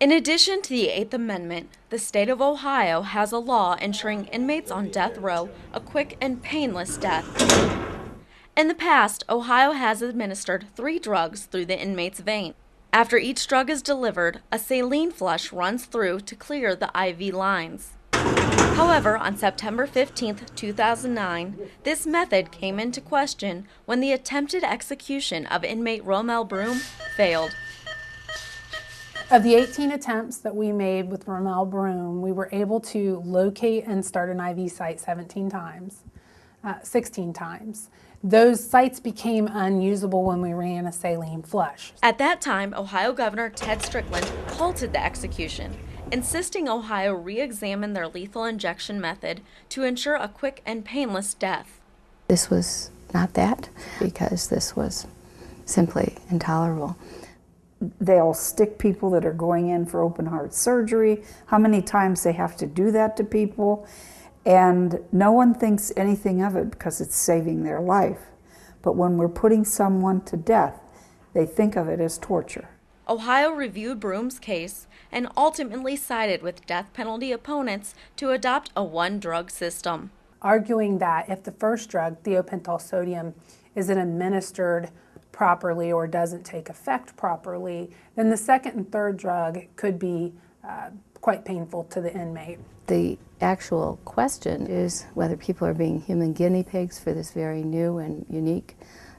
In addition to the Eighth Amendment, the state of Ohio has a law ensuring inmates on death row a quick and painless death. In the past, Ohio has administered 3 drugs through the inmate's vein. After each drug is delivered, a saline flush runs through to clear the IV lines. However, on September 15, 2009, this method came into question when the attempted execution of inmate Romel Broom failed. Of the 18 attempts that we made with Romel Broom, we were able to locate and start an IV site 16 times. Those sites became unusable when we ran a saline flush. At that time, Ohio Governor Ted Strickland halted the execution, insisting Ohio re-examine their lethal injection method to ensure a quick and painless death. This was not that, because this was simply intolerable. They'll stick people that are going in for open heart surgery, how many times they have to do that to people, and no one thinks anything of it because it's saving their life. But when we're putting someone to death, they think of it as torture. Ohio reviewed Broom's case and ultimately sided with death penalty opponents to adopt a one-drug system, arguing that if the first drug, thiopental sodium, isn't administered properly or doesn't take effect properly, then the second and third drug could be quite painful to the inmate. The actual question is whether people are being human guinea pigs for this very new and unique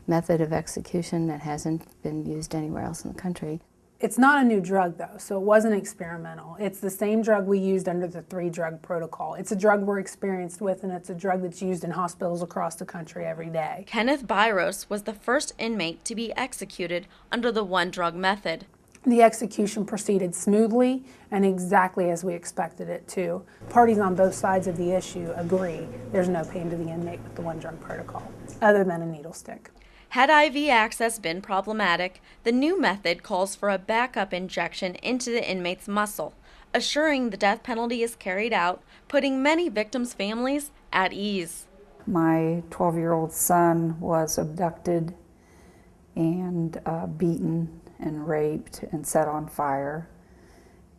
method of execution that hasn't been used anywhere else in the country. It's not a new drug, though, so it wasn't experimental. It's the same drug we used under the 3-drug protocol. It's a drug we're experienced with, and it's a drug that's used in hospitals across the country every day. Kenneth Byros was the first inmate to be executed under the one-drug method. The execution proceeded smoothly and exactly as we expected it to. Parties on both sides of the issue agree there's no pain to the inmate with the one-drug protocol, other than a needle stick. Had IV access been problematic, the new method calls for a backup injection into the inmate's muscle, assuring the death penalty is carried out, putting many victims' families at ease. My 12-year-old son was abducted and beaten and raped and set on fire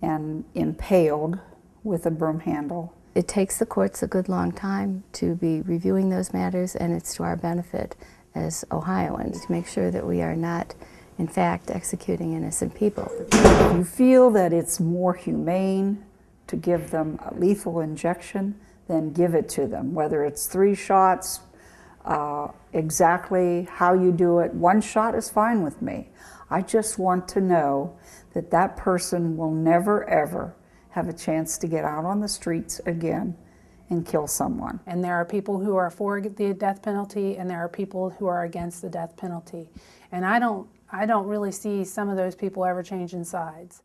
and impaled with a broom handle. It takes the courts a good long time to be reviewing those matters, and it's to our benefit as Ohioans to make sure that we are not, in fact, executing innocent people. If you feel that it's more humane to give them a lethal injection, then give it to them, whether it's 3 shots, exactly how you do it. 1 shot is fine with me. I just want to know that that person will never, ever have a chance to get out on the streets again and kill someone. And there are people who are for the death penalty, and there are people who are against the death penalty. And I don't really see some of those people ever changing sides.